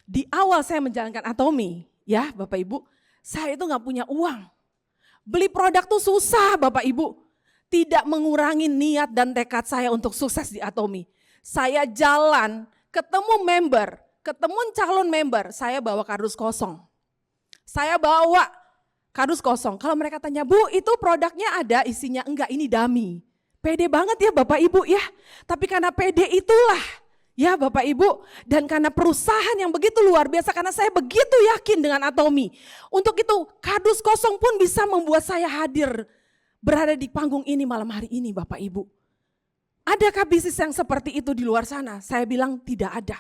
Di awal saya menjalankan Atomi, ya Bapak Ibu, saya itu nggak punya uang. Beli produk tuh susah Bapak Ibu. Tidak mengurangi niat dan tekad saya untuk sukses di Atomi. Saya jalan, ketemu member, ketemu calon member, saya bawa kardus kosong. Saya bawa kardus kosong. Kalau mereka tanya, Bu itu produknya ada isinya? Enggak, ini dummy. Pede banget ya Bapak Ibu ya. Tapi karena pede itulah ya Bapak Ibu. Dan karena perusahaan yang begitu luar biasa, karena saya begitu yakin dengan Atomi. Untuk itu kardus kosong pun bisa membuat saya hadir. Berada di panggung ini malam hari ini Bapak Ibu. Adakah bisnis yang seperti itu di luar sana? Saya bilang tidak ada.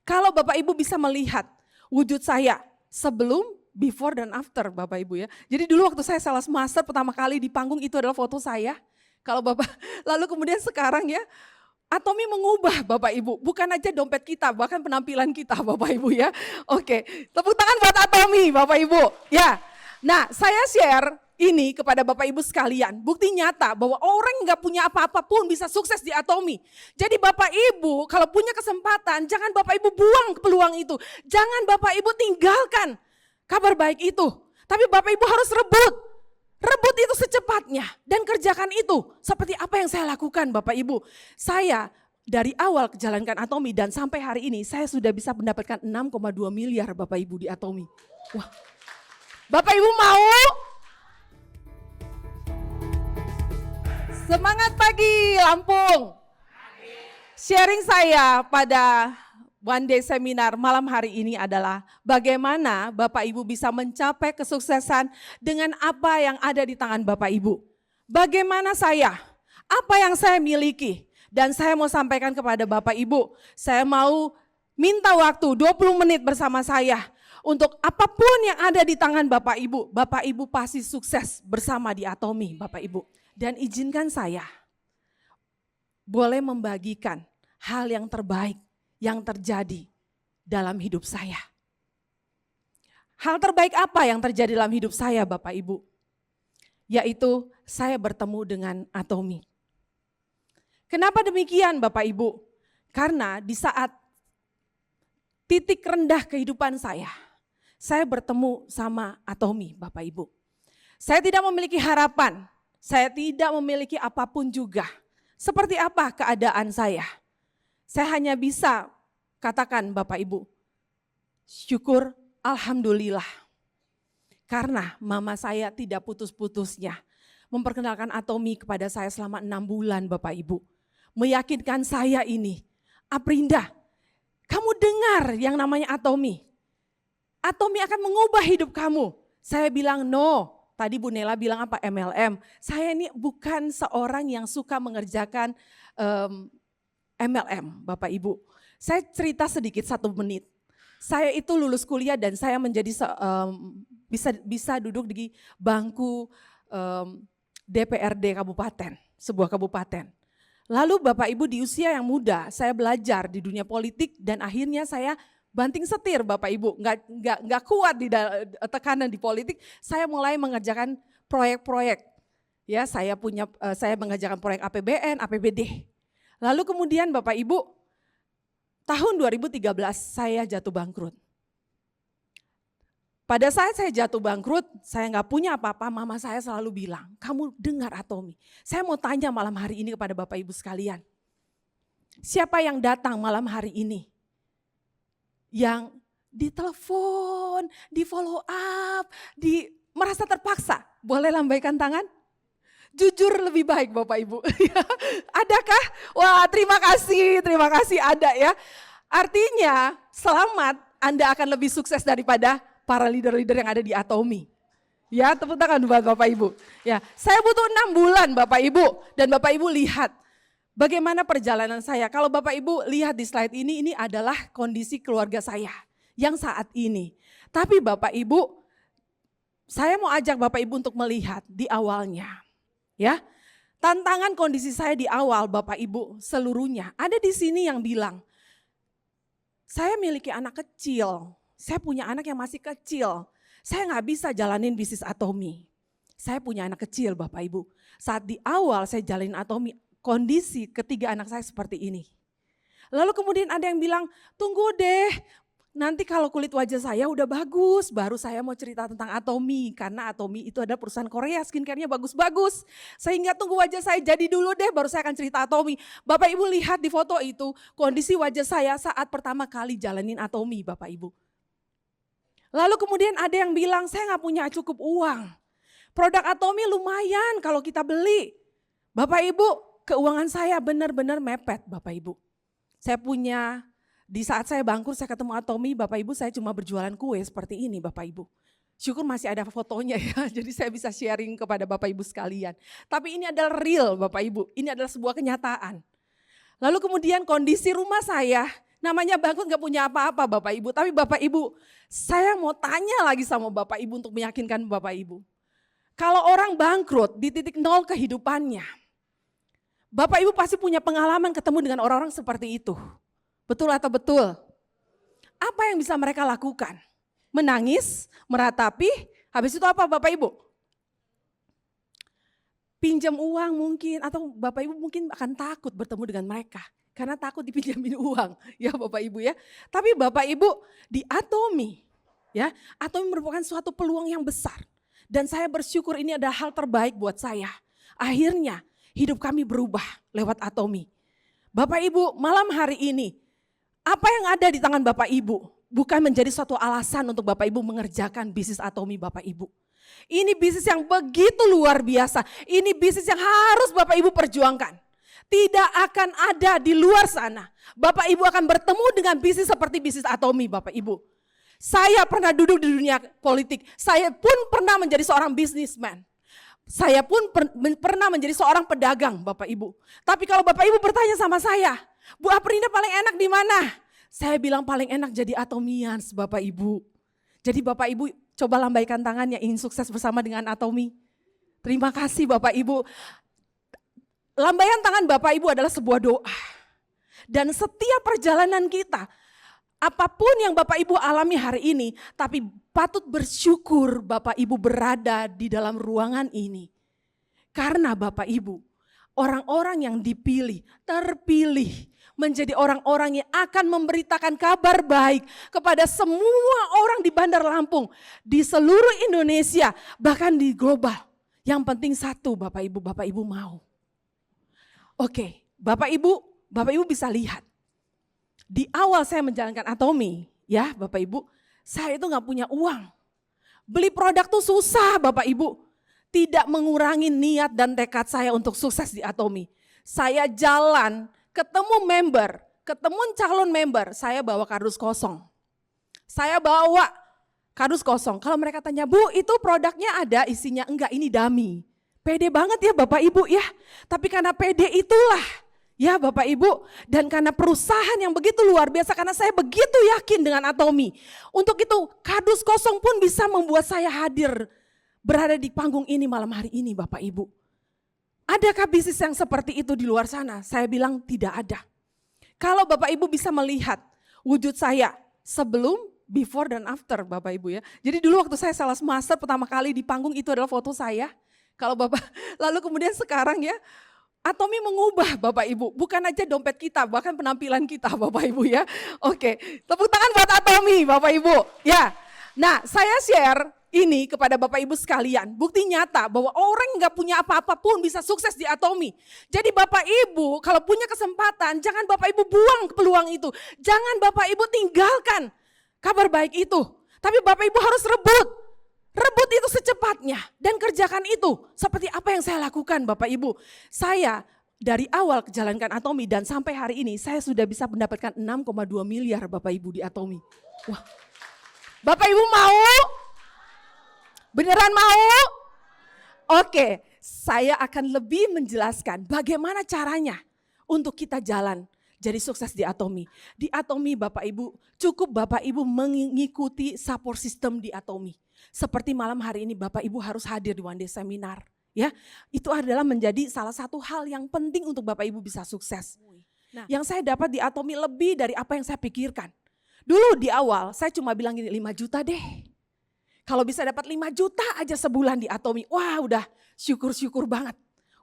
Kalau Bapak Ibu bisa melihat wujud saya sebelum, before dan after Bapak Ibu ya. Jadi dulu waktu saya sales master pertama kali di panggung itu adalah foto saya. Kalau Bapak, lalu kemudian sekarang ya, Atomi mengubah Bapak Ibu. Bukan aja dompet kita, bahkan penampilan kita Bapak Ibu ya. Oke, tepuk tangan buat Atomi Bapak Ibu. Ya, nah saya share ini kepada Bapak Ibu sekalian, bukti nyata bahwa orang nggak punya apa-apa pun bisa sukses di Atomi. Jadi Bapak Ibu kalau punya kesempatan, jangan Bapak Ibu buang peluang itu. Jangan Bapak Ibu tinggalkan kabar baik itu. Tapi Bapak Ibu harus rebut. Rebut itu secepatnya dan kerjakan itu. Seperti apa yang saya lakukan Bapak Ibu. Saya dari awal jalankan Atomi dan sampai hari ini saya sudah bisa mendapatkan 6,2 miliar Bapak Ibu di Atomi. Wah. Bapak Ibu mau? Semangat pagi Lampung. Sharing saya pada One Day Seminar malam hari ini adalah bagaimana Bapak Ibu bisa mencapai kesuksesan dengan apa yang ada di tangan Bapak Ibu. Bagaimana saya, apa yang saya miliki, dan saya mau sampaikan kepada Bapak Ibu, saya mau minta waktu 20 menit bersama saya untuk apapun yang ada di tangan Bapak Ibu pasti sukses bersama di Atomi Bapak Ibu. Dan izinkan saya boleh membagikan hal yang terbaik yang terjadi dalam hidup saya. Hal terbaik apa yang terjadi dalam hidup saya Bapak Ibu? Yaitu saya bertemu dengan Atomi. Kenapa demikian Bapak Ibu? Karena di saat titik rendah kehidupan saya bertemu sama Atomi Bapak Ibu. Saya tidak memiliki harapan, saya tidak memiliki apapun juga. Seperti apa keadaan saya? Saya hanya bisa katakan Bapak Ibu, syukur alhamdulillah. Karena mama saya tidak putus-putusnya memperkenalkan Atomi kepada saya selama 6 bulan Bapak Ibu. Meyakinkan saya ini, Aprinda, kamu dengar yang namanya Atomi. Atomi akan mengubah hidup kamu. Saya bilang no. Tadi Bu Nela bilang apa? MLM. Saya ini bukan seorang yang suka mengerjakan MLM Bapak Ibu. Saya cerita sedikit 1 menit. Saya itu lulus kuliah dan saya menjadi bisa duduk di bangku DPRD kabupaten, sebuah kabupaten. Lalu Bapak Ibu di usia yang muda, saya belajar di dunia politik dan akhirnya saya banting setir Bapak Ibu, nggak kuat di tekanan di politik. Saya mulai mengerjakan proyek-proyek. Ya, saya mengerjakan proyek APBN, APBD. Lalu kemudian Bapak Ibu, tahun 2013 saya jatuh bangkrut. Pada saat saya jatuh bangkrut, saya nggak punya apa-apa, mama saya selalu bilang, kamu dengar Atomi. Saya mau tanya malam hari ini kepada Bapak Ibu sekalian. Siapa yang datang malam hari ini? Yang ditelepon, di follow up, merasa terpaksa. Boleh lambaikan tangan? Jujur lebih baik Bapak Ibu. Adakah? Wah terima kasih ada ya. Artinya selamat, Anda akan lebih sukses daripada para leader-leader yang ada di Atomi. Ya tepuk tangan buat Bapak Ibu. Ya, saya butuh 6 bulan Bapak Ibu. Dan Bapak Ibu lihat bagaimana perjalanan saya. Kalau Bapak Ibu lihat di slide ini adalah kondisi keluarga saya yang saat ini. Tapi Bapak Ibu, saya mau ajak Bapak Ibu untuk melihat di awalnya. Ya, tantangan kondisi saya di awal Bapak Ibu seluruhnya. Ada di sini yang bilang, saya miliki anak kecil, saya punya anak yang masih kecil. Saya nggak bisa jalanin bisnis Atomi. Saya punya anak kecil Bapak Ibu. Saat di awal saya jalanin Atomi, kondisi ketiga anak saya seperti ini. Lalu kemudian ada yang bilang, tunggu deh, nanti kalau kulit wajah saya udah bagus, baru saya mau cerita tentang Atomy. Karena Atomy itu adalah perusahaan Korea, skincare-nya bagus-bagus. Sehingga tunggu wajah saya jadi dulu deh, baru saya akan cerita Atomy. Bapak Ibu lihat di foto itu, kondisi wajah saya saat pertama kali jalanin Atomy, Bapak Ibu. Lalu kemudian ada yang bilang, saya nggak punya cukup uang. Produk Atomy lumayan kalau kita beli. Bapak Ibu, keuangan saya benar-benar mepet, Bapak Ibu. Saya punya, di saat saya bangkrut saya ketemu Atomy, Bapak Ibu, saya cuma berjualan kue seperti ini, Bapak Ibu. Syukur masih ada fotonya ya, jadi saya bisa sharing kepada Bapak Ibu sekalian. Tapi ini adalah real, Bapak Ibu, ini adalah sebuah kenyataan. Lalu kemudian kondisi rumah saya, namanya bangkrut gak punya apa-apa Bapak Ibu. Tapi Bapak Ibu, saya mau tanya lagi sama Bapak Ibu untuk meyakinkan Bapak Ibu. Kalau orang bangkrut di titik nol kehidupannya, Bapak Ibu pasti punya pengalaman ketemu dengan orang-orang seperti itu. Betul atau betul? Apa yang bisa mereka lakukan? Menangis, meratapi, habis itu apa Bapak Ibu? Pinjam uang mungkin, atau Bapak Ibu mungkin akan takut bertemu dengan mereka. Karena takut dipinjamin uang, ya Bapak Ibu ya. Tapi Bapak Ibu di Atomy, ya, Atomy merupakan suatu peluang yang besar. Dan saya bersyukur ini adalah hal terbaik buat saya. Akhirnya hidup kami berubah lewat Atomy. Bapak Ibu, malam hari ini, apa yang ada di tangan Bapak Ibu bukan menjadi suatu alasan untuk Bapak Ibu mengerjakan bisnis Atomy Bapak Ibu. Ini bisnis yang begitu luar biasa. Ini bisnis yang harus Bapak Ibu perjuangkan. Tidak akan ada di luar sana. Bapak Ibu akan bertemu dengan bisnis seperti bisnis Atomy Bapak Ibu. Saya pernah duduk di dunia politik. Saya pun pernah menjadi seorang bisnisman. Saya pun pernah menjadi seorang pedagang Bapak Ibu. Tapi kalau Bapak Ibu bertanya sama saya, Bu Aprinda paling enak di mana? Saya bilang paling enak jadi Atomians Bapak Ibu. Jadi Bapak Ibu coba lambaikan tangannya ingin sukses bersama dengan Atomy. Terima kasih Bapak Ibu. Lambaian tangan Bapak Ibu adalah sebuah doa. Dan setiap perjalanan kita, apapun yang Bapak Ibu alami hari ini, tapi patut bersyukur Bapak Ibu berada di dalam ruangan ini. Karena Bapak Ibu, orang-orang yang dipilih, terpilih menjadi orang-orang yang akan memberitakan kabar baik kepada semua orang di Bandar Lampung, di seluruh Indonesia, bahkan di global. Yang penting satu Bapak Ibu mau. Oke, Bapak Ibu bisa lihat. Di awal saya menjalankan Atomy, ya Bapak Ibu, saya itu gak punya uang. Beli produk tuh susah Bapak Ibu. Tidak mengurangi niat dan tekad saya untuk sukses di Atomy. Saya jalan, ketemu member, ketemu calon member, saya bawa kardus kosong. Kalau mereka tanya, Bu itu produknya ada isinya, enggak ini dummy. Pede banget ya Bapak Ibu ya. Tapi karena pede itulah ya Bapak Ibu. Dan karena perusahaan yang begitu luar biasa. Karena saya begitu yakin dengan Atomy. Untuk itu kardus kosong pun bisa membuat saya hadir. Berada di panggung ini malam hari ini Bapak Ibu. Adakah bisnis yang seperti itu di luar sana? Saya bilang tidak ada. Kalau Bapak Ibu bisa melihat wujud saya sebelum, before dan after Bapak Ibu ya. Jadi dulu waktu saya sales master pertama kali di panggung itu adalah foto saya. Kalau Bapak, lalu kemudian sekarang ya, Atomy mengubah Bapak Ibu, bukan aja dompet kita, bahkan penampilan kita Bapak Ibu ya. Oke, tepuk tangan buat Atomy Bapak Ibu. Ya, nah saya share ini kepada Bapak Ibu sekalian, bukti nyata bahwa orang yang gak punya apa-apa pun bisa sukses di Atomy. Jadi Bapak Ibu kalau punya kesempatan, jangan Bapak Ibu buang peluang itu. Jangan Bapak Ibu tinggalkan kabar baik itu. Tapi Bapak Ibu harus rebut. Rebut itu secepatnya dan kerjakan itu seperti apa yang saya lakukan Bapak Ibu. Saya dari awal jalankan Atomy dan sampai hari ini saya sudah bisa mendapatkan 6,2 miliar Bapak Ibu di Atomy. Wah, Bapak Ibu mau? Beneran mau? Oke, saya akan lebih menjelaskan bagaimana caranya untuk kita jalan jadi sukses di Atomy. Di Atomy Bapak Ibu, cukup Bapak Ibu mengikuti support system di Atomy. Seperti malam hari ini Bapak Ibu harus hadir di One Day Seminar. Ya, itu adalah menjadi salah satu hal yang penting untuk Bapak Ibu bisa sukses. Nah, yang saya dapat di Atomy lebih dari apa yang saya pikirkan. Dulu di awal saya cuma bilang gini, 5 juta deh. Kalau bisa dapat 5 juta aja sebulan di Atomy, wah udah syukur-syukur banget.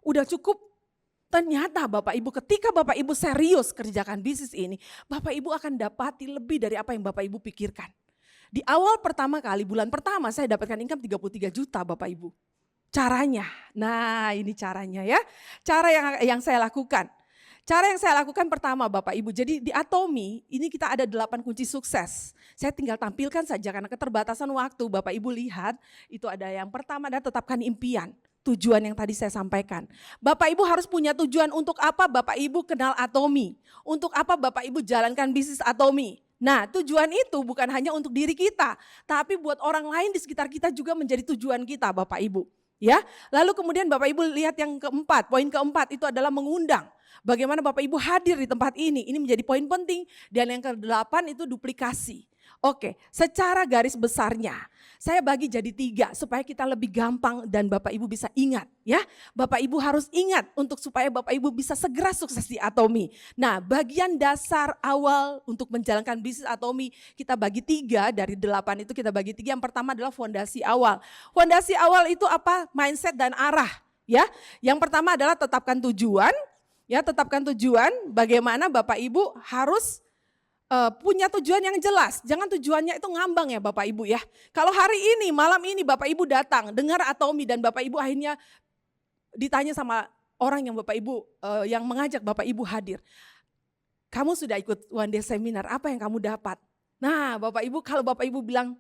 Udah cukup. Ternyata Bapak Ibu ketika Bapak Ibu serius kerjakan bisnis ini, Bapak Ibu akan dapati lebih dari apa yang Bapak Ibu pikirkan. Di awal pertama kali, bulan pertama saya dapatkan income 33 juta Bapak Ibu. Caranya, nah ini caranya ya. Cara yang saya lakukan. Cara yang saya lakukan pertama Bapak Ibu, jadi di Atomi ini kita ada 8 kunci sukses. Saya tinggal tampilkan saja karena keterbatasan waktu. Bapak Ibu lihat, itu ada yang pertama adalah tetapkan impian. Tujuan yang tadi saya sampaikan. Bapak Ibu harus punya tujuan untuk apa Bapak Ibu kenal Atomi. Untuk apa Bapak Ibu jalankan bisnis Atomi. Nah tujuan itu bukan hanya untuk diri kita. Tapi buat orang lain di sekitar kita juga menjadi tujuan kita Bapak Ibu. Ya, lalu kemudian Bapak Ibu lihat yang keempat, poin keempat itu adalah mengundang. Bagaimana Bapak Ibu hadir di tempat ini menjadi poin penting. Dan yang ke-8 itu duplikasi. Oke, secara garis besarnya saya bagi jadi 3 supaya kita lebih gampang dan Bapak Ibu bisa ingat ya. Bapak Ibu harus ingat untuk supaya Bapak Ibu bisa segera sukses di Atomi. Nah bagian dasar awal untuk menjalankan bisnis Atomi kita bagi 3 dari 8 itu kita bagi 3. Yang pertama adalah fondasi awal. Fondasi awal itu apa? Mindset dan arah ya. Yang pertama adalah tetapkan tujuan. Ya tetapkan tujuan bagaimana Bapak Ibu harus punya tujuan yang jelas. Jangan tujuannya itu ngambang ya Bapak Ibu ya. Kalau hari ini, malam ini Bapak Ibu datang, dengar Atomi dan Bapak Ibu akhirnya ditanya sama orang yang Bapak Ibu, yang mengajak Bapak Ibu hadir. Kamu sudah ikut one day seminar, apa yang kamu dapat? Nah Bapak Ibu, kalau Bapak Ibu bilang,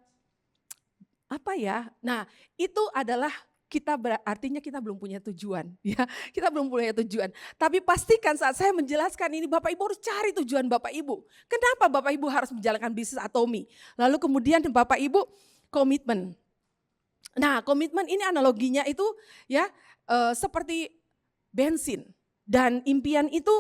apa ya? Nah itu adalah artinya kita belum punya tujuan ya, kita belum punya tujuan. Tapi pastikan saat saya menjelaskan ini Bapak Ibu harus cari tujuan Bapak Ibu. Kenapa Bapak Ibu harus menjalankan bisnis Atomi? Lalu kemudian Bapak Ibu komitmen. Nah komitmen ini analoginya itu ya seperti bensin dan impian itu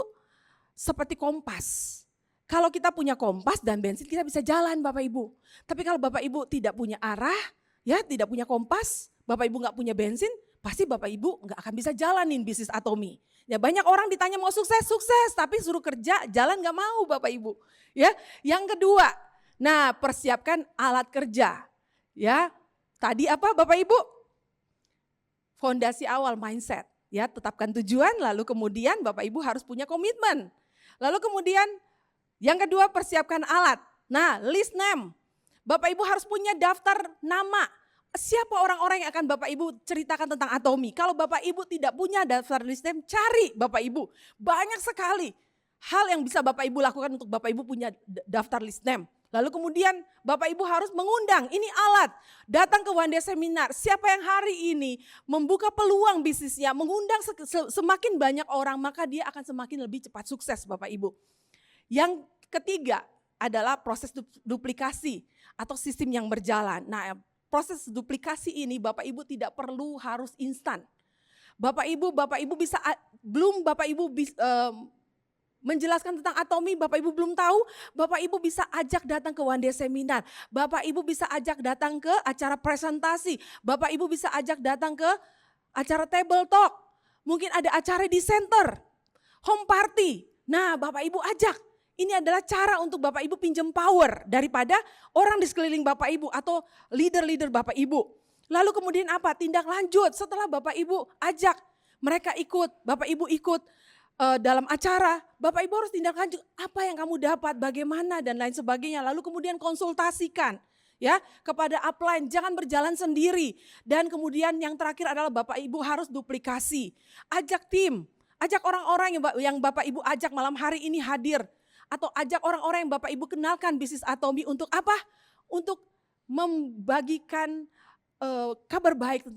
seperti kompas. Kalau kita punya kompas dan bensin kita bisa jalan Bapak Ibu. Tapi kalau Bapak Ibu tidak punya arah, ya tidak punya kompas, Bapak Ibu nggak punya bensin, pasti Bapak Ibu nggak akan bisa jalanin bisnis Atomi. Ya banyak orang ditanya mau sukses, tapi suruh kerja, jalan nggak mau Bapak Ibu. Ya, yang kedua, nah persiapkan alat kerja. Ya, tadi apa Bapak Ibu? Fondasi awal mindset. Ya, tetapkan tujuan, lalu kemudian Bapak Ibu harus punya komitmen. Lalu kemudian yang kedua persiapkan alat. Nah, list name. Bapak Ibu harus punya daftar nama. Siapa orang-orang yang akan Bapak Ibu ceritakan tentang Atomi? Kalau Bapak Ibu tidak punya daftar list name, cari Bapak Ibu. Banyak sekali hal yang bisa Bapak Ibu lakukan untuk Bapak Ibu punya daftar list name. Lalu kemudian Bapak Ibu harus mengundang, ini alat. Datang ke one day seminar, siapa yang hari ini membuka peluang bisnisnya, mengundang semakin banyak orang, maka dia akan semakin lebih cepat sukses Bapak Ibu. Yang ketiga adalah proses duplikasi atau sistem yang berjalan. Nah, proses duplikasi ini Bapak Ibu tidak perlu harus instan. Bapak Ibu bisa Bapak Ibu menjelaskan tentang Atomi, Bapak Ibu belum tahu, Bapak Ibu bisa ajak datang ke one day seminar. Bapak Ibu bisa ajak datang ke acara presentasi. Bapak Ibu bisa ajak datang ke acara table talk. Mungkin ada acara di center, home party. Nah, Bapak Ibu ajak. Ini adalah cara untuk Bapak Ibu pinjam power daripada orang di sekeliling Bapak Ibu atau leader-leader Bapak Ibu. Lalu kemudian apa? Tindak lanjut setelah Bapak Ibu ajak mereka ikut, Bapak Ibu ikut dalam acara, Bapak Ibu harus tindak lanjut apa yang kamu dapat, bagaimana dan lain sebagainya. Lalu kemudian konsultasikan ya kepada upline, jangan berjalan sendiri. Dan kemudian yang terakhir adalah Bapak Ibu harus duplikasi. Ajak tim, ajak orang-orang yang Bapak Ibu ajak malam hari ini hadir. Atau ajak orang-orang yang Bapak Ibu kenalkan bisnis Atomi untuk apa? Untuk membagikan kabar baik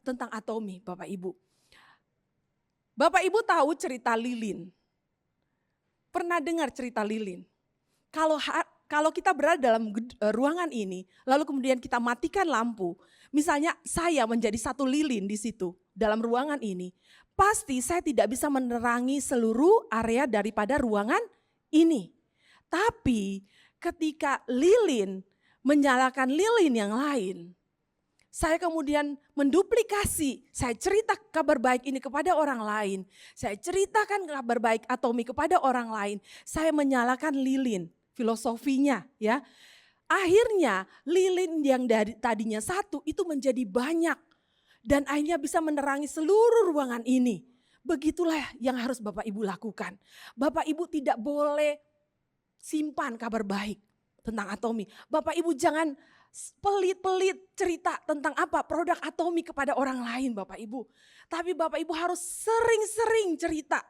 tentang Atomi Bapak Ibu. Bapak Ibu tahu cerita lilin? Pernah dengar cerita lilin? Kalau kita berada dalam ruangan ini, lalu kemudian kita matikan lampu, misalnya saya menjadi satu lilin di situ dalam ruangan ini, pasti saya tidak bisa menerangi seluruh area daripada ruangan ini. Tapi ketika lilin menyalakan lilin yang lain, saya kemudian menduplikasi, saya cerita kabar baik ini kepada orang lain, saya ceritakan kabar baik Atomi kepada orang lain, saya menyalakan lilin, filosofinya ya. Akhirnya lilin yang tadinya satu itu menjadi banyak dan akhirnya bisa menerangi seluruh ruangan ini. Begitulah yang harus Bapak Ibu lakukan. Bapak Ibu tidak boleh simpan kabar baik tentang Atomi. Bapak Ibu jangan pelit-pelit cerita tentang apa produk Atomi kepada orang lain Bapak Ibu. Tapi Bapak Ibu harus sering-sering cerita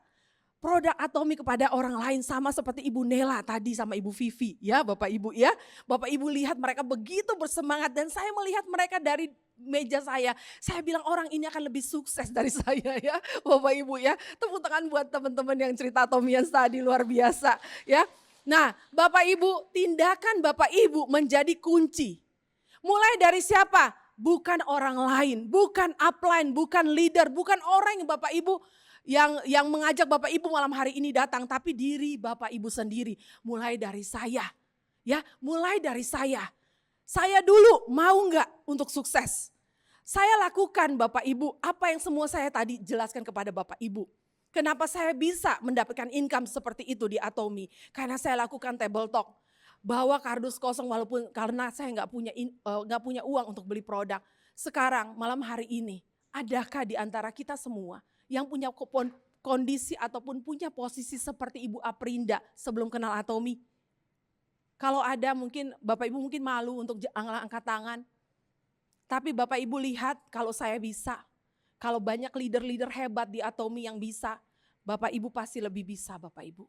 produk Atomi kepada orang lain, sama seperti Ibu Nela tadi sama Ibu Vivi ya Bapak Ibu ya. Bapak Ibu lihat mereka begitu bersemangat dan saya melihat mereka dari meja saya bilang orang ini akan lebih sukses dari saya ya Bapak Ibu ya. Tepuk tangan buat teman-teman yang cerita Atomians tadi, luar biasa ya. Nah Bapak Ibu, tindakan Bapak Ibu menjadi kunci. Mulai dari siapa? Bukan orang lain, bukan upline, bukan leader, bukan orang yang Bapak Ibu yang mengajak Bapak Ibu malam hari ini datang, tapi diri Bapak Ibu sendiri. Mulai dari saya, ya, mulai dari saya. Saya dulu mau enggak untuk sukses? Saya lakukan Bapak Ibu apa yang semua saya tadi jelaskan kepada Bapak Ibu. Kenapa saya bisa mendapatkan income seperti itu di Atomi? Karena saya lakukan table talk. Bawa kardus kosong walaupun karena saya nggak punya uang untuk beli produk. Sekarang malam hari ini, adakah di antara kita semua yang punya kondisi ataupun punya posisi seperti Ibu Aprinda sebelum kenal Atomi? Kalau ada mungkin Bapak Ibu mungkin malu untuk angkat tangan. Tapi Bapak Ibu lihat kalau saya bisa, kalau banyak leader-leader hebat di Atomi yang bisa, Bapak Ibu pasti lebih bisa Bapak Ibu.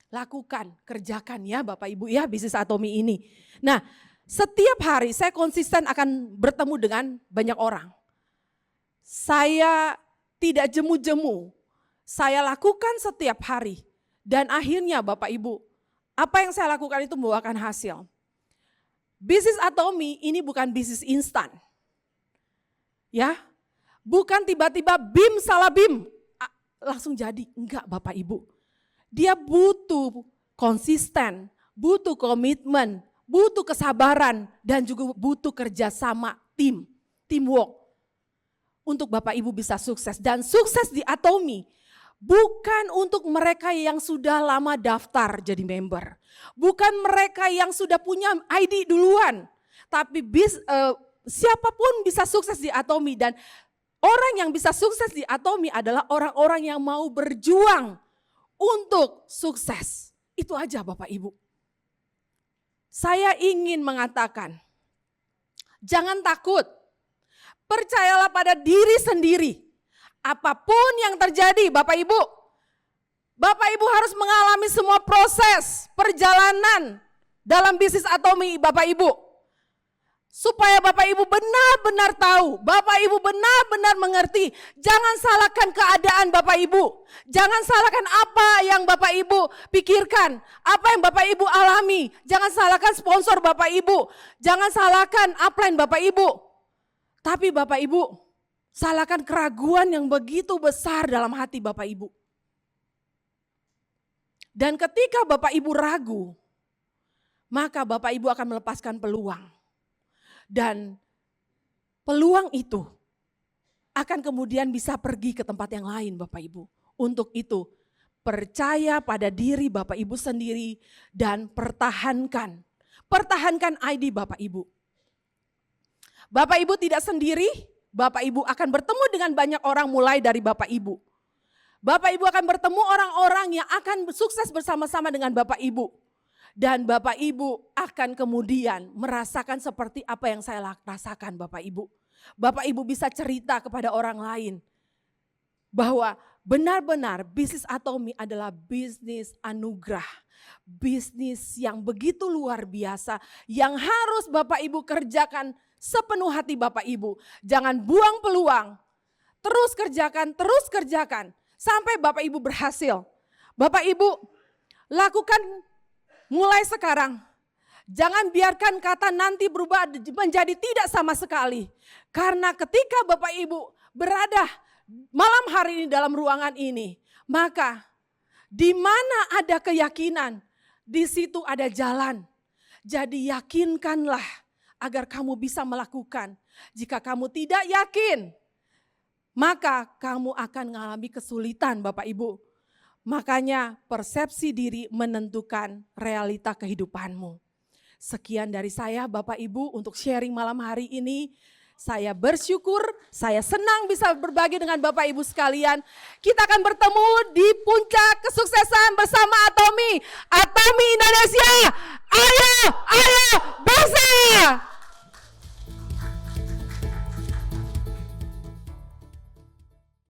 Lakukan, kerjakan ya Bapak Ibu ya bisnis Atomi ini. Nah setiap hari saya konsisten akan bertemu dengan banyak orang. Saya tidak jemu-jemu, saya lakukan setiap hari. Dan akhirnya Bapak Ibu, apa yang saya lakukan itu membuahkan hasil. Bisnis Atomi ini bukan bisnis instan. Ya, bukan tiba-tiba bim salah bim, langsung jadi. Enggak Bapak Ibu. Dia butuh konsisten, butuh komitmen, butuh kesabaran, dan juga butuh kerjasama teamwork. Untuk Bapak Ibu bisa sukses. Dan sukses di Atomi bukan untuk mereka yang sudah lama daftar jadi member. Bukan mereka yang sudah punya ID duluan. Tapi siapapun bisa sukses di Atomi. Dan orang yang bisa sukses di Atomi adalah orang-orang yang mau berjuang untuk sukses. Itu aja Bapak Ibu. Saya ingin mengatakan, jangan takut. Percayalah pada diri sendiri. Apapun yang terjadi Bapak Ibu harus mengalami semua proses perjalanan dalam bisnis Atomi Bapak Ibu. Supaya Bapak Ibu benar-benar tahu, Bapak Ibu benar-benar mengerti. Jangan salahkan keadaan Bapak Ibu. Jangan salahkan apa yang Bapak Ibu pikirkan, apa yang Bapak Ibu alami. Jangan salahkan sponsor Bapak Ibu. Jangan salahkan upline Bapak Ibu. Tapi Bapak Ibu, salahkan keraguan yang begitu besar dalam hati Bapak Ibu. Dan ketika Bapak Ibu ragu, maka Bapak Ibu akan melepaskan peluang. Dan peluang itu akan kemudian bisa pergi ke tempat yang lain Bapak Ibu. Untuk itu percaya pada diri Bapak Ibu sendiri dan pertahankan ID Bapak Ibu. Bapak Ibu tidak sendiri, Bapak Ibu akan bertemu dengan banyak orang mulai dari Bapak Ibu. Bapak Ibu akan bertemu orang-orang yang akan sukses bersama-sama dengan Bapak Ibu. Dan Bapak Ibu akan kemudian merasakan seperti apa yang saya rasakan Bapak Ibu. Bapak Ibu bisa cerita kepada orang lain bahwa benar-benar bisnis Atomi adalah bisnis anugerah. Bisnis yang begitu luar biasa yang harus Bapak Ibu kerjakan sepenuh hati Bapak Ibu. Jangan buang peluang, terus kerjakan sampai Bapak Ibu berhasil. Bapak Ibu lakukan mulai sekarang. Jangan biarkan kata nanti berubah menjadi tidak sama sekali. Karena ketika Bapak Ibu berada malam hari ini dalam ruangan ini, maka di mana ada keyakinan, di situ ada jalan. Jadi yakinkanlah agar kamu bisa melakukan. Jika kamu tidak yakin, maka kamu akan mengalami kesulitan Bapak Ibu. Makanya persepsi diri menentukan realita kehidupanmu. Sekian dari saya Bapak Ibu untuk sharing malam hari ini. Saya bersyukur, saya senang bisa berbagi dengan Bapak Ibu sekalian. Kita akan bertemu di puncak kesuksesan bersama Atomi. Atomi Indonesia, ayo, ayo, bersama.